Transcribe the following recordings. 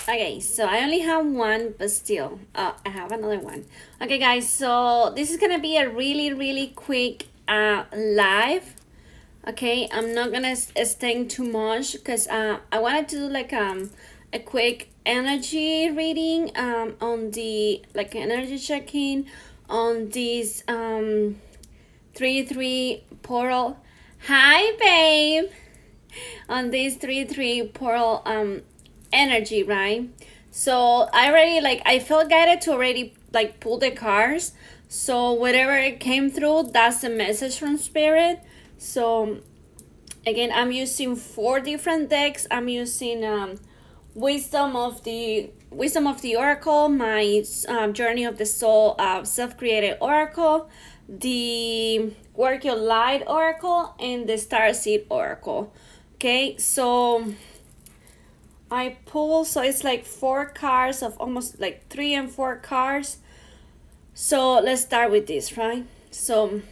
Okay, so I only have one, but still, I have another one. Okay, guys, so this is gonna be a really quick live. Okay, I'm not gonna extend too much because I wanted to do like a quick energy reading on the like energy checking on these 3-3 portal. Hi, babe. On this 3-3 portal energy, right? So I already like I felt guided to already like pull the cards. So whatever it came through, that's the message from spirit. So again, I'm using 4 different decks. I'm using wisdom of the oracle, my journey of the soul, self-created oracle, the work your light oracle, and the starseed oracle. Okay, so I pull, so it's like 4 cards of almost like 3 and 4 cards. So let's start with this, right? So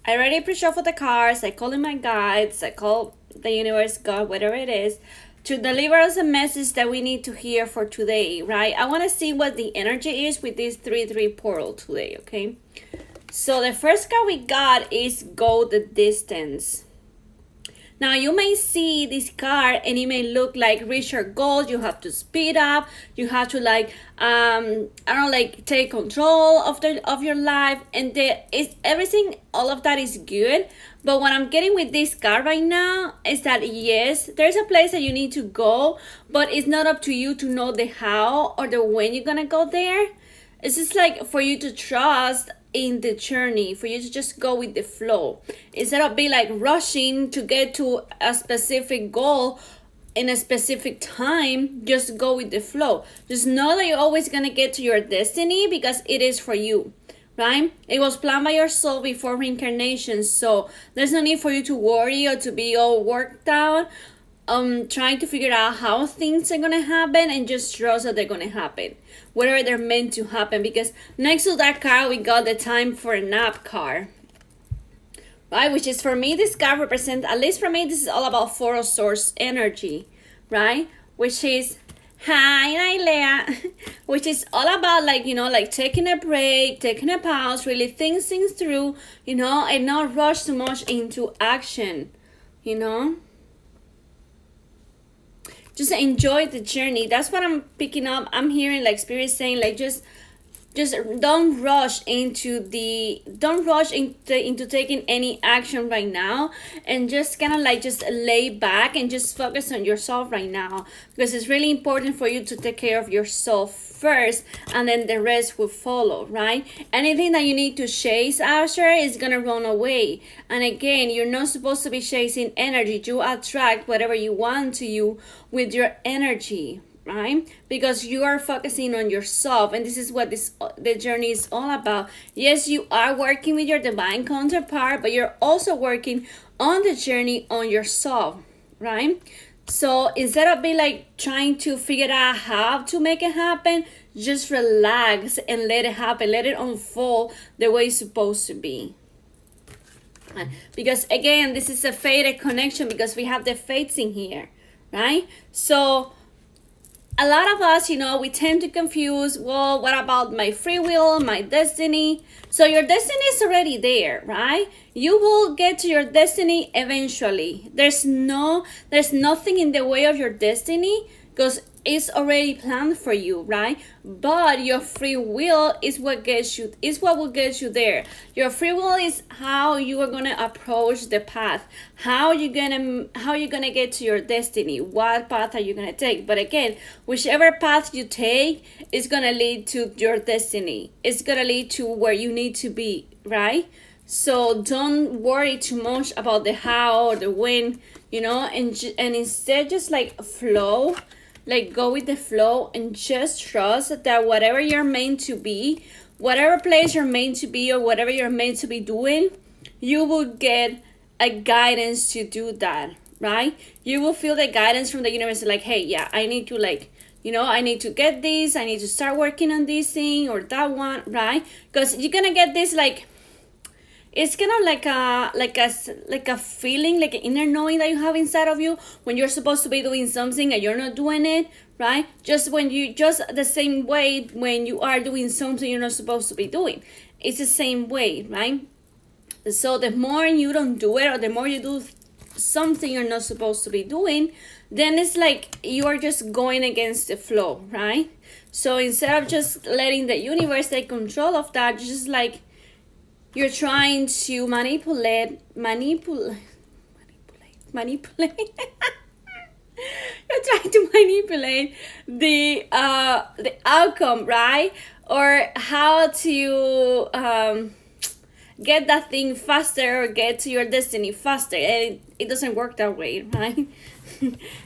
I already pre-shuffled the cards. I call in my guides. I call the universe, God, whatever it is, to deliver us a message that we need to hear for today, right? I want to see what the energy is with this 3-3 portal today, okay? So the first card we got is Go the Distance. Now you may see this card and it may look like reach your goals. You have to speed up. You have to like I don't know, like take control of your life, and is everything. All of that is good. But what I'm getting with this card right now is that yes, there's a place that you need to go, but it's not up to you to know the how or the when you're gonna go there. It's just like for you to trust in the journey, for you to just go with the flow instead of be like rushing to get to a specific goal in a specific time. Just go with the flow. Just know that you're always gonna get to your destiny because it is for you, right? It was planned by your soul before reincarnation, so there's no need for you to worry or to be all worked out trying to figure out how things are gonna happen, and just trust that they're gonna happen, whatever they're meant to happen. Because next to that card we got the time for a nap card, right? Which is, for me, this card represents, at least for me, this is all about 4 of Swords energy, right? Which is hi Nailea, which is all about like, you know, like taking a break, taking a pause, really think things through, you know, and not rush too much into action, you know. Just enjoy the journey. That's what I'm picking up. I'm hearing like spirit saying like just don't rush into taking any action right now, and just kind of like just lay back and just focus on yourself right now, because it's really important for you to take care of yourself first, and then the rest will follow, right? Anything that you need to chase after is gonna run away. And again, you're not supposed to be chasing energy. You attract whatever you want to you with your energy, right? Because you are focusing on yourself, and this is what the journey is all about. Yes, you are working with your divine counterpart, but you're also working on the journey on yourself, right? So instead of being like trying to figure out how to make it happen, just relax and let it happen. Let it unfold the way it's supposed to be. Because again, this is a fated connection, because we have the fates in here, right? So a lot of us, you know, we tend to confuse, well, what about my free will, my destiny? So your destiny is already there, right? You will get to your destiny eventually. There's nothing in the way of your destiny, because it's already planned for you, right? But your free will is what will get you there. Your free will is how you are gonna approach the path, how you gonna get to your destiny, what path are you gonna take. But again, whichever path you take is gonna lead to your destiny. It's gonna lead to where you need to be, right? So don't worry too much about the how or the when, you know, and instead just like flow. Like, go with the flow and just trust that whatever you're meant to be, whatever place you're meant to be, or whatever you're meant to be doing, you will get a guidance to do that, right? You will feel the guidance from the universe, like, hey, yeah, I need to, like, you know, I need to get this, I need to start working on this thing or that one, right? Because you're gonna get this, like, It's kind of like a feeling, like an inner knowing that you have inside of you when you're supposed to be doing something and you're not doing it, right? Just the same way when you are doing something you're not supposed to be doing. It's the same way, right? So the more you don't do it, or the more you do something you're not supposed to be doing, then it's like you are just going against the flow, right? So instead of just letting the universe take control of that, just like you're trying to manipulate you're trying to manipulate the outcome, right? Or how to get that thing faster, or get to your destiny faster. And it doesn't work that way, right?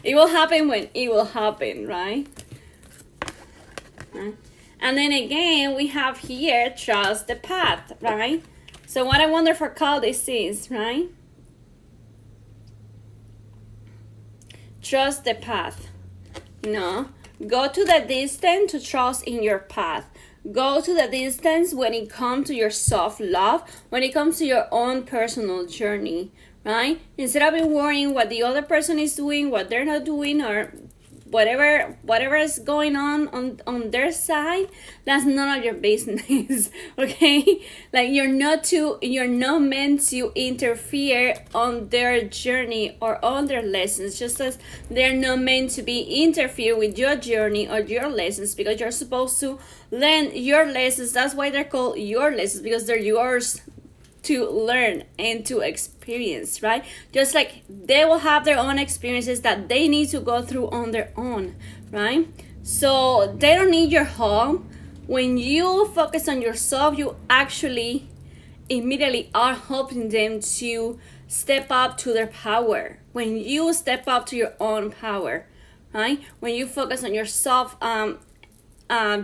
It will happen when it will happen, right? And then again, we have here, trust the path, right? So what a wonderful call this is, right? Trust the path. Go to the distance to trust in your path. Go to the distance when it comes to your self-love, when it comes to your own personal journey, right? Instead of worrying what the other person is doing, what they're not doing, or whatever is going on their side, that's none of your business. Okay, like you're not meant to interfere on their journey or on their lessons, just as they're not meant to be interfere with your journey or your lessons, because you're supposed to learn your lessons. That's why they're called your lessons, because they're yours to learn and to experience, right? Just like they will have their own experiences that they need to go through on their own, right? So they don't need your help. When you focus on yourself, you actually immediately are helping them to step up to their power. When you step up to your own power, right? When you focus on yourself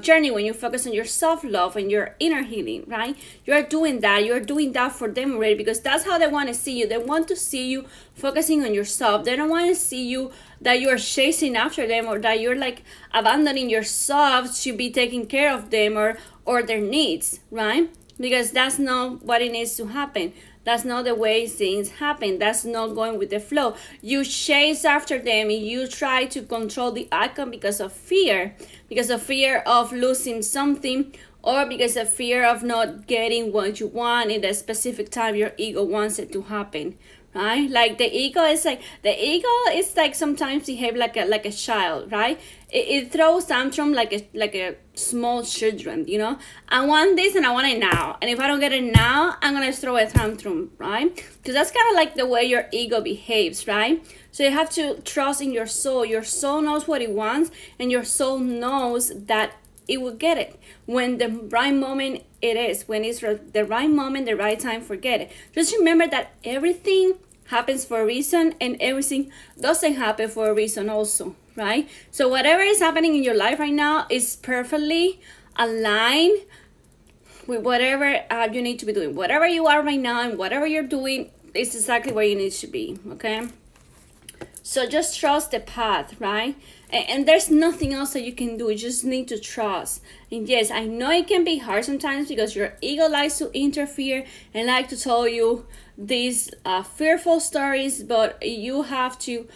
journey, when you focus on your self-love and your inner healing, right? You're doing that for them already, because that's how they want to see you. They want to see you focusing on yourself. They don't want to see you that you're chasing after them, or that you're like abandoning yourself to be taking care of them or their needs, right? Because that's not what it needs to happen. That's not the way things happen. That's not going with the flow. You chase after them and you try to control the outcome because of fear of losing something, or because of fear of not getting what you want in a specific time your ego wants it to happen, right? Like the ego is like sometimes behave like a child, right? It throws tantrum like a small children, I want this and I want it now, and if I don't get it now, I'm gonna throw a tantrum, right? Because that's kind of like the way your ego behaves, right? So you have to trust in your soul. Your soul knows what it wants, and your soul knows that it will get it when the right moment it is. When it's the right moment, the right time, forget it. Just remember that everything happens for a reason, and everything doesn't happen for a reason also, right? So whatever is happening in your life right now is perfectly aligned with whatever you need to be doing. Whatever you are right now and whatever you're doing is exactly where you need to be, okay? So just trust the path, right? And there's nothing else that you can do. You just need to trust. And yes, I know it can be hard sometimes, because your ego likes to interfere and like to tell you these fearful stories, but you have to,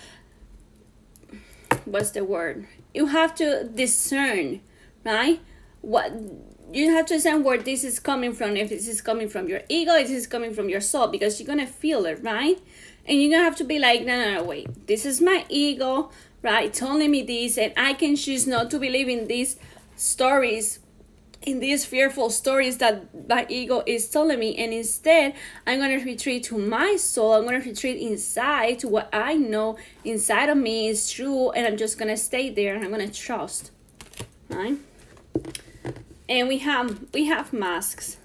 what's the word? You have to discern, right? You have to discern where this is coming from. If this is coming from your ego, if this is coming from your soul, because you're gonna feel it, right? And you're gonna have to be like, no, wait, this is my ego, right, telling me this, and I can choose not to believe in these stories, in these fearful stories that my ego is telling me, and instead I'm gonna retreat to my soul. I'm gonna retreat inside to what I know inside of me is true, and I'm just gonna stay there, and I'm gonna trust, right? And we have masks.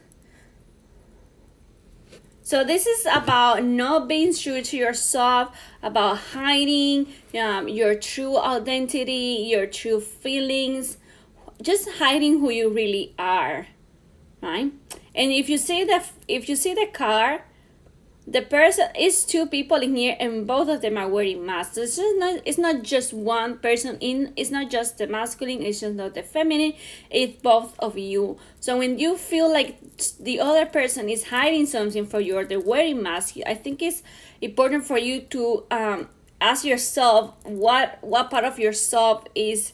So this is about not being true to yourself, about hiding your true identity, your true feelings, just hiding who you really are, right? And if you see the car, The person is two people in here, and both of them are wearing masks. So it's not just one person in. It's not just the masculine. It's just not the feminine. It's both of you. So when you feel like the other person is hiding something from you, or they're wearing masks, I think it's important for you to ask yourself what part of yourself is.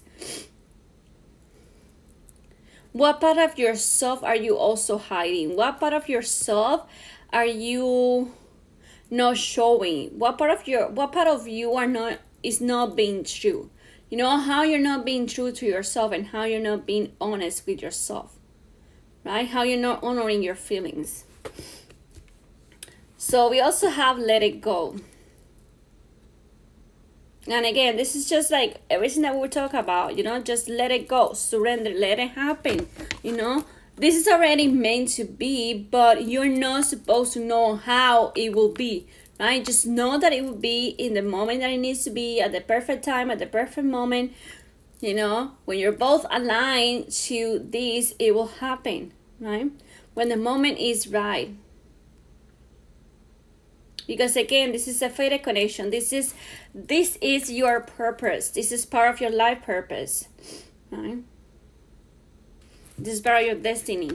What part of yourself are you also hiding? What part of yourself are you not showing? What part of you is not being true? You know, how you're not being true to yourself, and how you're not being honest with yourself, right? How you're not honoring your feelings. So we also have let it go. And again, this is just like everything that we talk about, you know, just let it go, surrender, let it happen, you know. This is already meant to be, but you're not supposed to know how it will be, right? Just know that it will be in the moment that it needs to be, at the perfect time, at the perfect moment, you know. When you're both aligned to this, it will happen, right? When the moment is right. Because again, this is a fated connection. This is your purpose. This is part of your life purpose, right? This is part of your destiny,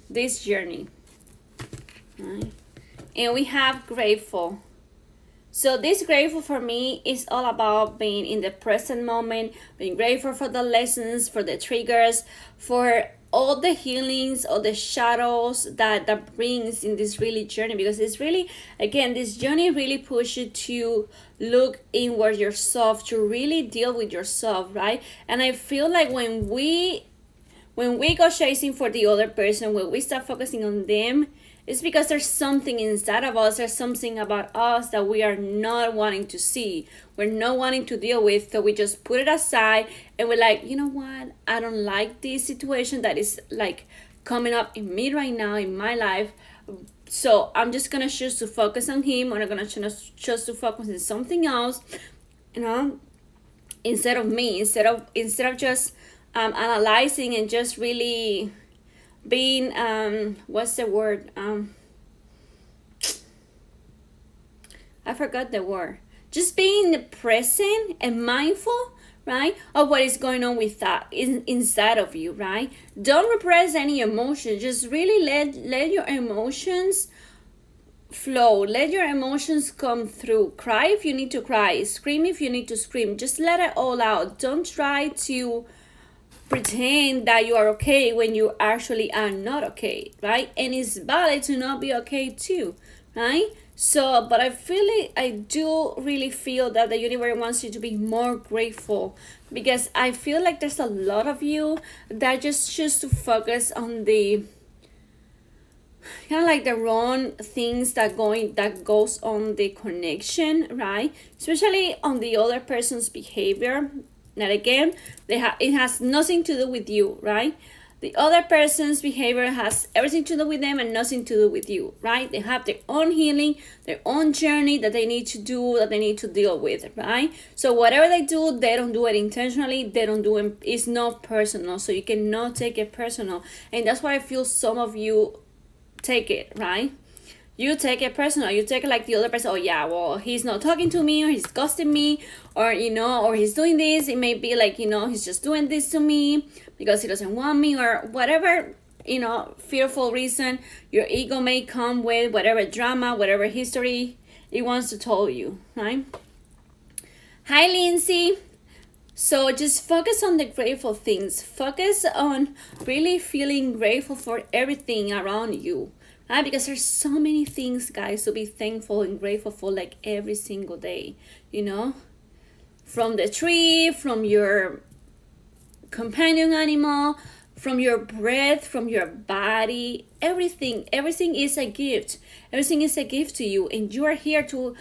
this journey, right? And we have grateful. So this grateful for me is all about being in the present moment, being grateful for the lessons, for the triggers, for all the healings, all the shadows that brings in this really journey. Because it's really, again, this journey really pushes you to look inward yourself, to really deal with yourself, right? And I feel like when we go chasing for the other person, when we start focusing on them, it's because there's something inside of us, there's something about us that we are not wanting to see, we're not wanting to deal with. So we just put it aside, and we're like, you know what, I don't like this situation that is like coming up in me right now in my life, so I'm just gonna choose to focus on him, or I'm gonna choose to focus on something else, you know, instead of me, instead of just analyzing and just really being what's the word, I forgot the word, just being present and mindful, right, of what is going on with that inside of you, right? Don't repress any emotion. Just really let your emotions flow, let your emotions come through. Cry if you need to cry, scream if you need to scream, just let it all out. Don't try to pretend that you are okay when you actually are not okay, right? And it's valid to not be okay too, right? So, but I do really feel that the universe wants you to be more grateful, because I feel like there's a lot of you that just choose to focus on the kind of like the wrong things that goes on the connection, right? Especially on the other person's behavior. That again, it has nothing to do with you, right? The other person's behavior has everything to do with them and nothing to do with you, right? They have their own healing, their own journey that they need to do, that they need to deal with, right? So whatever they do, they don't do it intentionally. They don't do it. It's not personal, so you cannot take it personal. And that's why I feel some of you take it, right? You take it personal. You take it like the other person, oh yeah, well, he's not talking to me, or he's ghosting me, or, you know, or he's doing this. It may be like, you know, he's just doing this to me because he doesn't want me, or whatever, you know, fearful reason your ego may come with, whatever drama, whatever history it wants to tell you, right? Hi, Lindsay. So just focus on the grateful things. Focus on really feeling grateful for everything around you. Right? Because there's so many things, guys, to be thankful and grateful for, like every single day, you know, from the tree, from your companion animal, from your breath, from your body, everything is a gift. Everything is a gift to you, and you are here to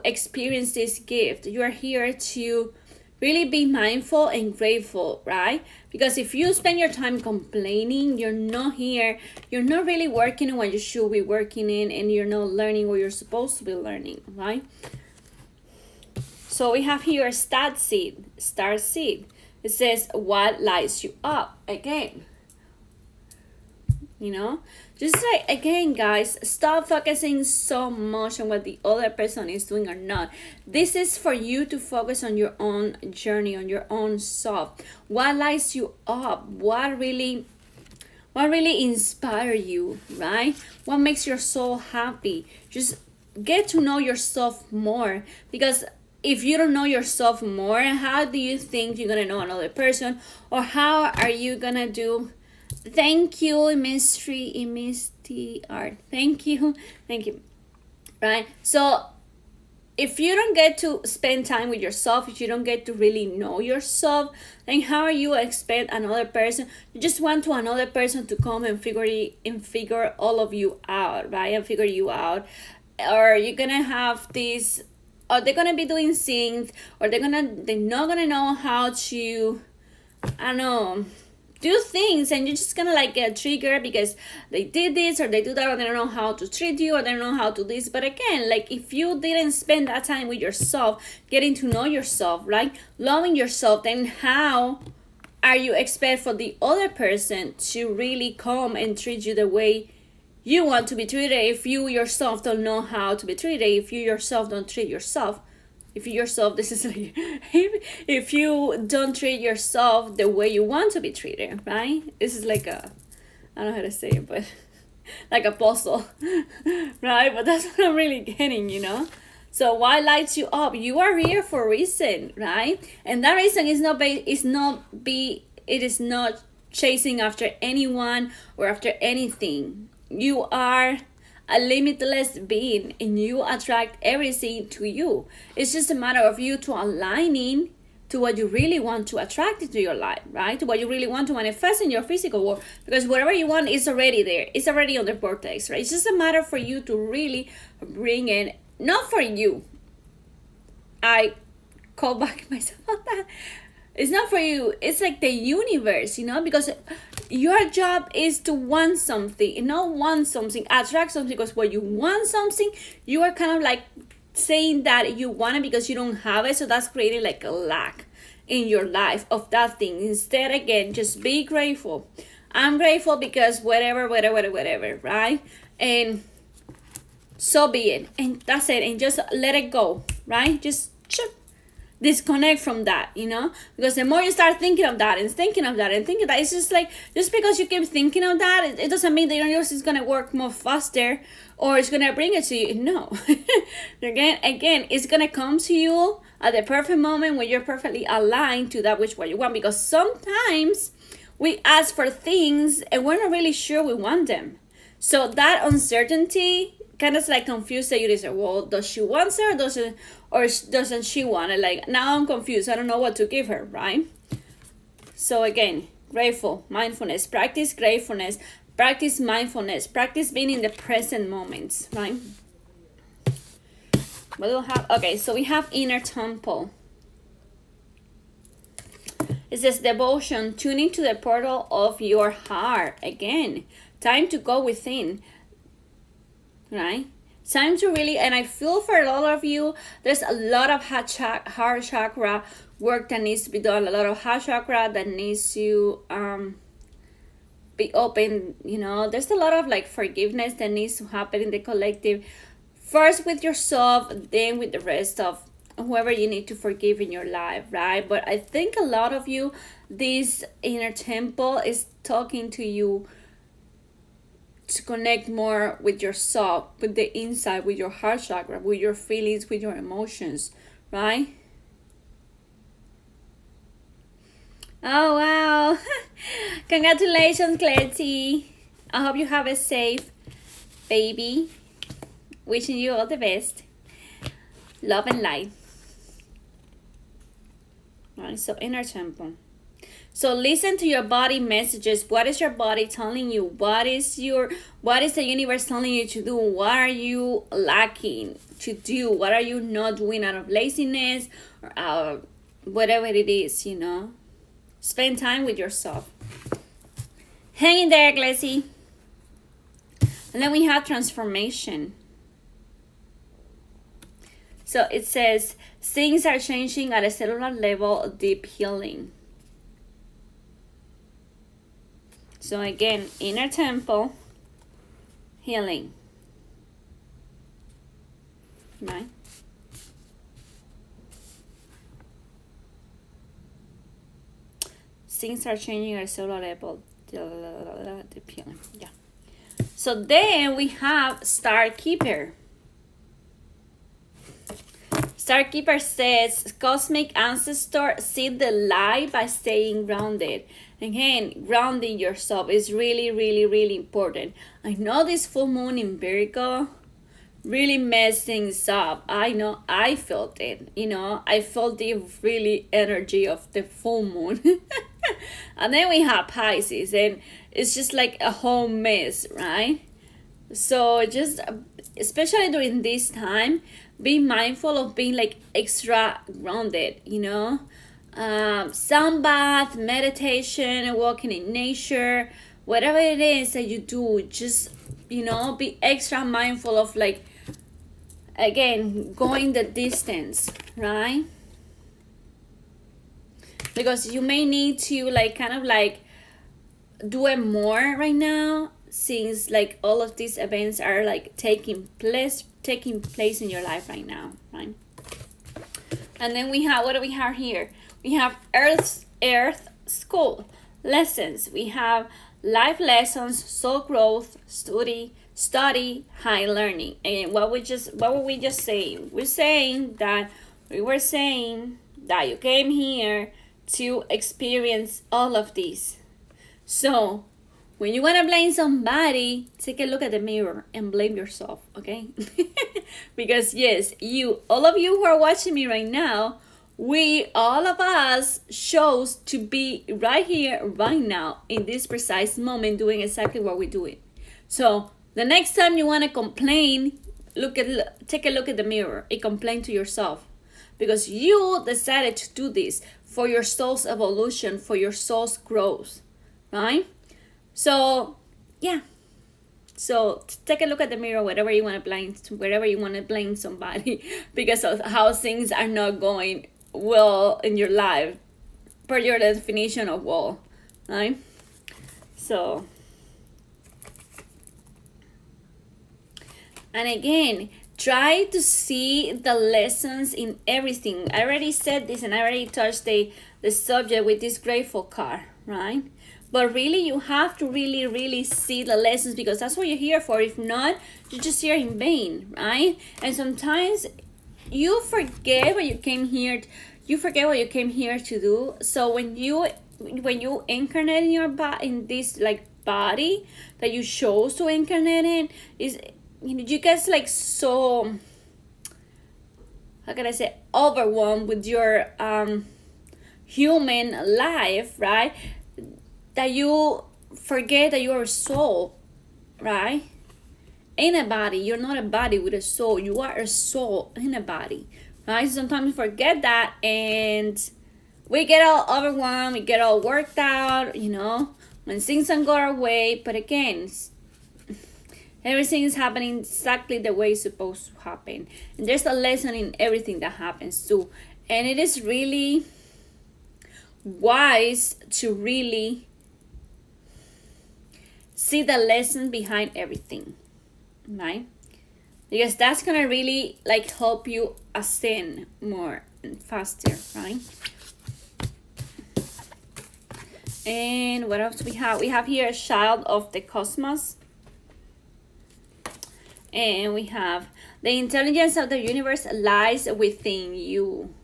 experience this gift. You are here to really be mindful and grateful, right? Because if you spend your time complaining, you're not really working on what you should be working in, and you're not learning what you're supposed to be learning, right? So we have here star seed. It says, what lights you up? Again, you know? Just like, again, guys, stop focusing so much on what the other person is doing or not. This is for you to focus on your own journey, on your own self. What lights you up? What really inspire you, right? What makes your soul happy? Just get to know yourself more, because if you don't know yourself more, how do you think you're gonna know another person? Or how are you gonna do? Thank you, Misty Art. Thank you. Right? So if you don't get to spend time with yourself, if you don't get to really know yourself, then how are you expect another person? You just want to another person to come and figure all of you out, right? And figure you out. Or you're gonna have this, or they're gonna be doing things, or they're not gonna know how to, I don't know, do things, and you're just gonna like get triggered because they did this or they do that, or they don't know how to treat you, or they don't know how to this. But again, like, if you didn't spend that time with yourself, getting to know yourself, right, loving yourself, then how are you expect for the other person to really come and treat you the way you want to be treated, if you yourself don't know how to be treated, if you yourself don't treat yourself? If you yourself, this is like, if you don't treat yourself the way you want to be treated, right? This is like a, I don't know how to say it, but like a puzzle, right? But that's what I'm really getting, you know? So what lights you up? You are here for a reason, right? And that reason is it is not chasing after anyone or after anything. You are a limitless being, and you attract everything to you. It's just a matter of you to aligning to what you really want to attract into your life, right? To what you really want to manifest in your physical world, because whatever you want is already there. It's already on the vortex, right? It's just a matter for you to really bring in, not for you. I call back myself on that. It's not for you. It's like the universe, you know, because your job is to want something, not want something, attract something. Because when you want something, you are kind of like saying that you want it because you don't have it. So that's creating like a lack in your life of that thing. Instead, again, just be grateful. I'm grateful because whatever, right? And so be it. And that's it. And just let it go, right? Just disconnect from that, you know, because the more you start thinking of that, it's just like, just because you keep thinking of that, it doesn't mean the universe is going to work more faster or it's going to bring it to you. No. again, it's going to come to you at the perfect moment when you're perfectly aligned to that which what you want, because sometimes we ask for things and we're not really sure we want them. So that uncertainty kind of like confused the user. Well, does she want it or doesn't she want it? Like, now I'm confused. I don't know what to give her, right? So again, grateful, mindfulness, practice gratefulness, practice mindfulness, practice being in the present moments, right? What do we have? Okay, so we have inner temple. It says devotion, tuning to the portal of your heart. Again, time to go within, right? Time to really, and I feel for a lot of you, there's a lot of heart chakra work that needs to be done, a lot of heart chakra that needs to be open, you know. There's a lot of like forgiveness that needs to happen in the collective, first with yourself, then with the rest of whoever you need to forgive in your life, right? But I think a lot of you, this inner temple is talking to you to connect more with yourself, with the inside, with your heart chakra, with your feelings, with your emotions, right? Oh, wow. Congratulations, Clarity. I hope you have a safe baby. Wishing you all the best. Love and light. Right, so inner temple. So listen to your body messages. What is your body telling you? What is the universe telling you to do? What are you lacking to do? What are you not doing out of laziness or whatever it is, you know? Spend time with yourself. Hang in there, Glessy. And then we have transformation. So it says, things are changing at a cellular level, deep healing. So again, inner temple. healing. Right? Things are changing at a cellular level. Deep healing. Yeah. So then we have Star Keeper. Star Keeper says, cosmic ancestor, see the light by staying grounded. Again, grounding yourself is really, really, really important. I know this full moon in Virgo really messed things up. I know, I felt it. I felt the really energy of the full moon. And then we have Pisces, and it's just like a whole mess, right? So just, especially during this time, be mindful of being like extra grounded, sunbath, meditation, walking in nature, whatever it is that you do, just, be extra mindful of, like, again, going the distance, right? Because you may need to, like, kind of like do it more right now, since like all of these events are like taking place in your life right now, right? And then we have, what do we have here? We have Earth School lessons. We have life lessons, soul growth, study, high learning. And what were we just saying? We were saying that you came here to experience all of these. So when you want to blame somebody, take a look at the mirror and blame yourself, okay? Because yes, all of you who are watching me right now, all of us chose to be right here, right now, in this precise moment, doing exactly what we're doing. So the next time you want to complain, take a look at the mirror and complain to yourself, because you decided to do this for your soul's evolution, for your soul's growth, right? So yeah, so take a look at the mirror, wherever you want to blame somebody because of how things are not going well in your life, per your definition of well, right? So, and again, try to see the lessons in everything. I already said this, and I already touched the subject with this grateful card, right? But really, you have to really, really see the lessons, because that's what you're here for. If not, you're just here in vain, right? And sometimes you forget what you came here. You forget what you came here to do. So when you incarnate in this like body that you chose to incarnate in, is you guys like so, how can I say, overwhelmed with your human life, right? That you forget that you're a soul, right? In a body. You're not a body with a soul. You are a soul in a body, right? Sometimes we forget that, and we get all overwhelmed. We get all worked out, when things don't go our way. But again, everything is happening exactly the way it's supposed to happen. And there's a lesson in everything that happens too. And it is really wise to really see the lesson behind everything, right? Because that's gonna really like help you ascend more and faster, right? And what else we have? We have here a child of the cosmos. And we have the intelligence of the universe lies within you.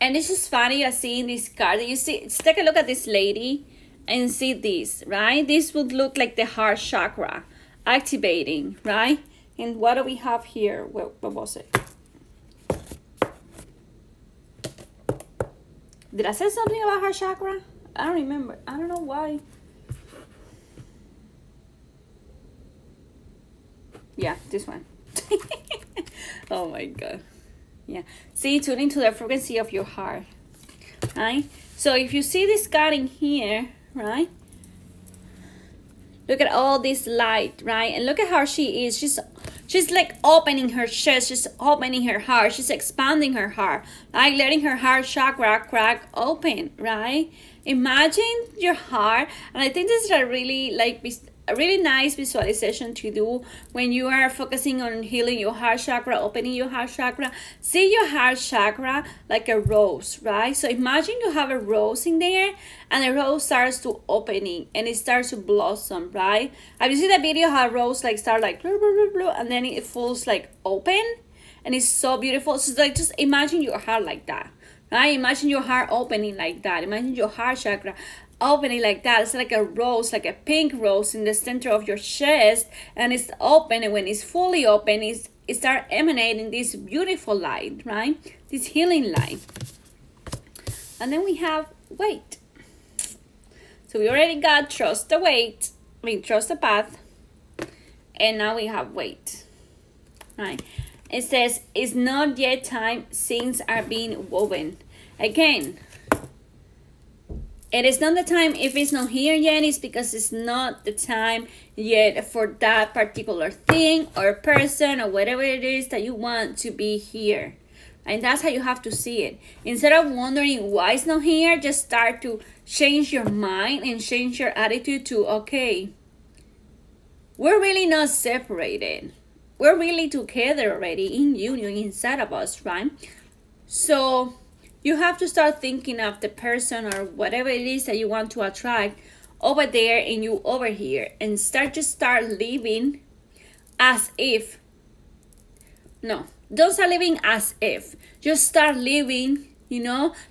And it's just funny seeing this card. You see, let's take a look at this lady and see this, right? This would look like the heart chakra activating, right? And what do we have here? What was it? Did I say something about heart chakra? I don't remember. I don't know why. Yeah, this one. Oh my god. Yeah. See, tuning to the frequency of your heart, right? So if you see this card in here, right? Look at all this light, right? And look at how she is. She's like opening her chest. She's opening her heart. She's expanding her heart, like letting her heart chakra crack open, right? Imagine your heart. And I think this is a really like a really nice visualization to do when you are focusing on healing your heart chakra, opening your heart chakra. See your heart chakra like a rose, right? So imagine you have a rose in there, and the rose starts to opening and it starts to blossom, right? Have you seen the video how rose like start like blah, blah, blah, blah, and then it falls like open, and it's so beautiful. So like just imagine your heart like that, right? Imagine your heart opening like that. Imagine your heart chakra opening like that. It's like a rose, like a pink rose in the center of your chest, and it's open, and when it's fully open, it starts emanating this beautiful light, right? This healing light. And then we have wait. So we already got trust the wait, trust the path, and now we have wait, right? It says it's not yet time, things are being woven. Again, it is not the time. If it's not here yet, it's because it's not the time yet for that particular thing or person or whatever it is that you want to be here. And that's how you have to see it. Instead of wondering why it's not here, just start to change your mind and change your attitude to, okay, we're really not separated. We're really together already in union inside of us, right? So you have to start thinking of the person or whatever it is that you want to attract over there and you over here, and start living as if. No, don't start living as if. Just start living,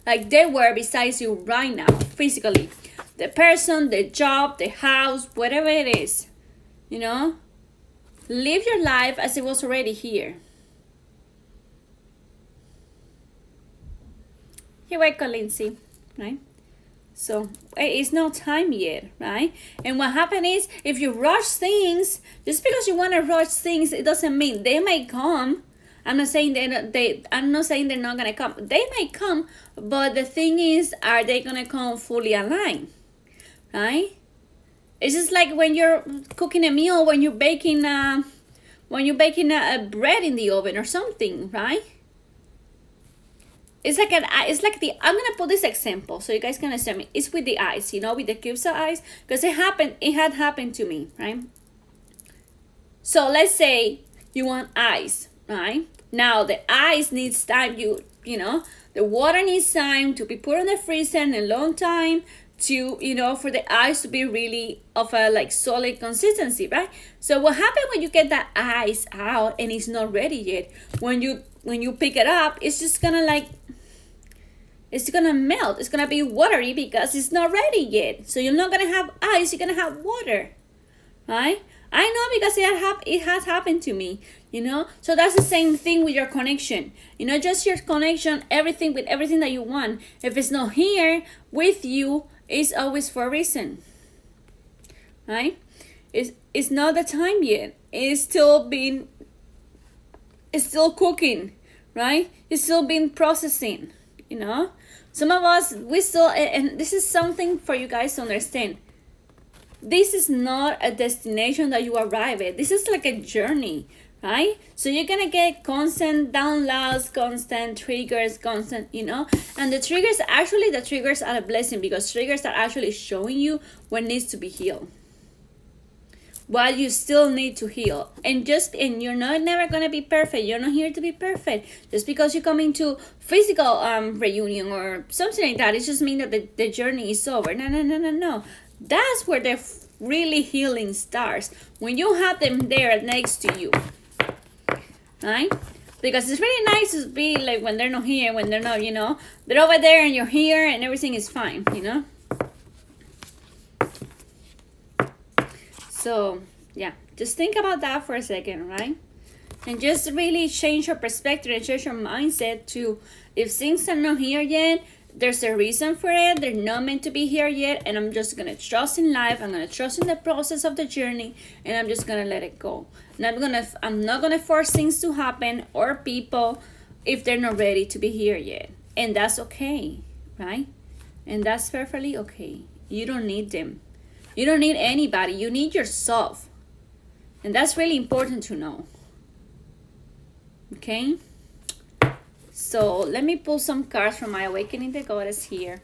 like they were besides you right now, physically. The person, the job, the house, whatever it is, live your life as it was already here. You're welcome, Lindsay, right? So it's not time yet, right? And what happens is, if you rush things, just because you want to rush things, it doesn't mean they may come. I'm not saying I'm not saying they're not gonna come. They may come, but the thing is, are they gonna come fully aligned, right? It's just like when you're cooking a meal, when you're baking a bread in the oven or something, right? I'm gonna put this example so you guys can understand me. It's with the eyes, with the cubes of eyes, because it had happened to me, right? So let's say you want eyes, right? Now the ice needs time, the water needs time to be put in the freezer in a long time to, for the ice to be really of a like solid consistency, right? So what happens when you get that ice out and it's not ready yet? When you pick it up, it's just gonna melt. It's gonna be watery because it's not ready yet. So you're not gonna have ice, you're gonna have water, right? I know, because it has happened to me, So that's the same thing with your connection. Just your connection, everything with everything that you want. If it's not here with you, it's always for a reason, right? It's not the time yet. It's still cooking, right? It's still been processing, Some of us, we still, and this is something for you guys to understand. This is not a destination that you arrive at. This is like a journey, right? So you're gonna get constant downloads, constant triggers, and the triggers are a blessing, because triggers are actually showing you what needs to be healed, what you still need to heal. And you're not never gonna be perfect. You're not here to be perfect. Just because you come into physical reunion or something like that, it just means that the journey is over. No. That's where the really healing starts, when you have them there next to you, right? Because it's really nice to be like when they're not here, when they're not, they're over there and you're here and everything is fine, So yeah, just think about that for a second, right? And just really change your perspective and change your mindset to, if things are not here yet, there's a reason for it. They're not meant to be here yet, and I'm just gonna trust in life. I'm gonna trust in the process of the journey, and I'm just gonna let it go. And I'm not gonna force things to happen or people if they're not ready to be here yet, and that's okay, right? And that's perfectly okay. You don't need them. You don't need anybody. You need yourself, and that's really important to know. Okay. So let me pull some cards from my Awakening the Goddess here.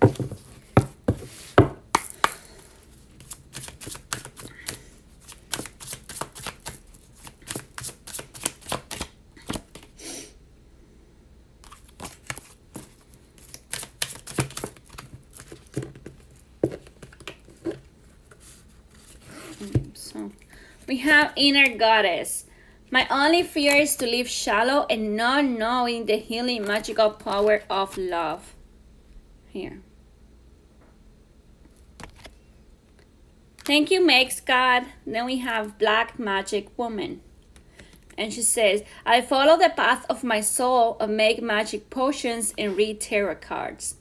We have inner goddess. My only fear is to live shallow and not knowing the healing magical power of love. Here. Thank you, makes God. Then we have Black Magic Woman. And she says, I follow the path of my soul and make magic potions and read tarot cards.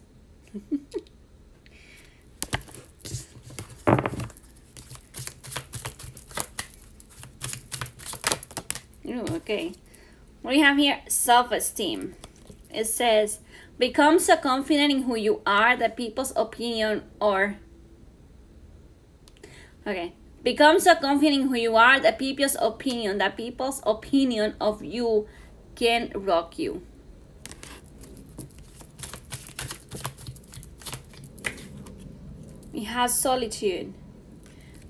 Ooh, okay. What do we have here? Self-esteem. It says, become so confident in who you are that people's opinion or... Okay. Become so confident in who you are that people's opinion of you can rock you. We have solitude.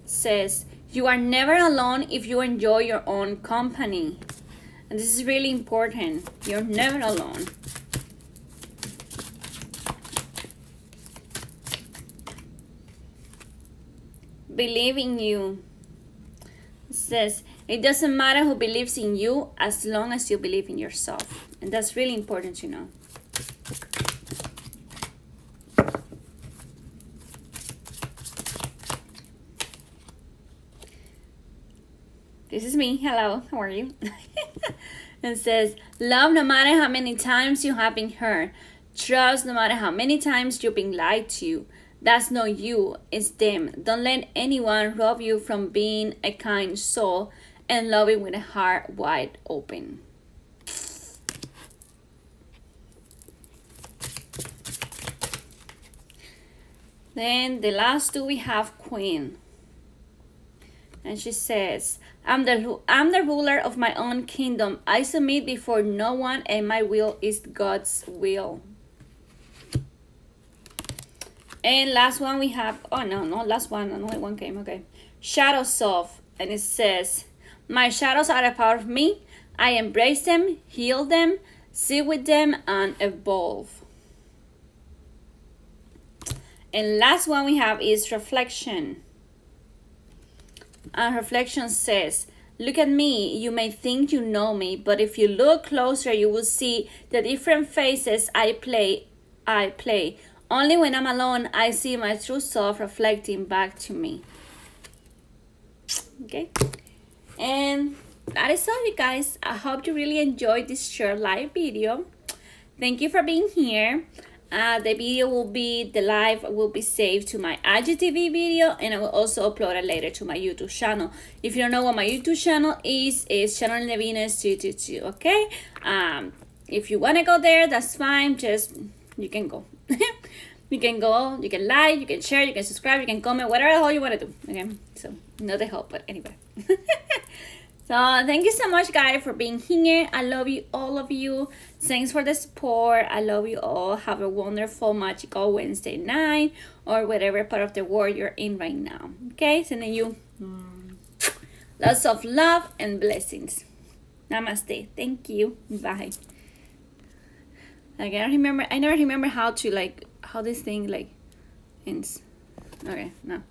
It says, you are never alone if you enjoy your own company. And this is really important. You're never alone. Believe in you. It says, it doesn't matter who believes in you as long as you believe in yourself. And that's really important to know. This is me. Hello. How are you? It says, love no matter how many times you have been hurt. Trust no matter how many times you've been lied to. That's not you, it's them. Don't let anyone rob you from being a kind soul and loving with a heart wide open. Then the last two we have Queen. And she says, I'm the ruler of my own kingdom. I submit before no one and my will is God's will. And last one we have, last one, only one came, okay. Shadow self, and it says, my shadows are a part of me. I embrace them, heal them, sit with them, and evolve. And last one we have is reflection. And reflection says, look at me, you may think you know me, but if you look closer, you will see the different faces I play. Only when I'm alone, I see my true self reflecting back to me. Okay. And that is all, you guys. I hope you really enjoyed this short live video. Thank you for being here. The live will be saved to my IGTV video, and I will also upload it later to my YouTube channel. If you don't know what my YouTube channel is, it's Channel the Venus 222, okay? If you want to go there, that's fine. You can go. You can go, you can like, you can share, you can subscribe, you can comment, whatever the hell you want to do, okay? So, not the help, but anyway. So, thank you so much, guys, for being here. I love you, all of you. Thanks for the support. I love you all. Have a wonderful, magical Wednesday night or whatever part of the world you're in right now, okay? Sending you lots of love and blessings. Namaste. Thank you. Bye. Like, I never remember how to, how this thing, ends. Okay, no.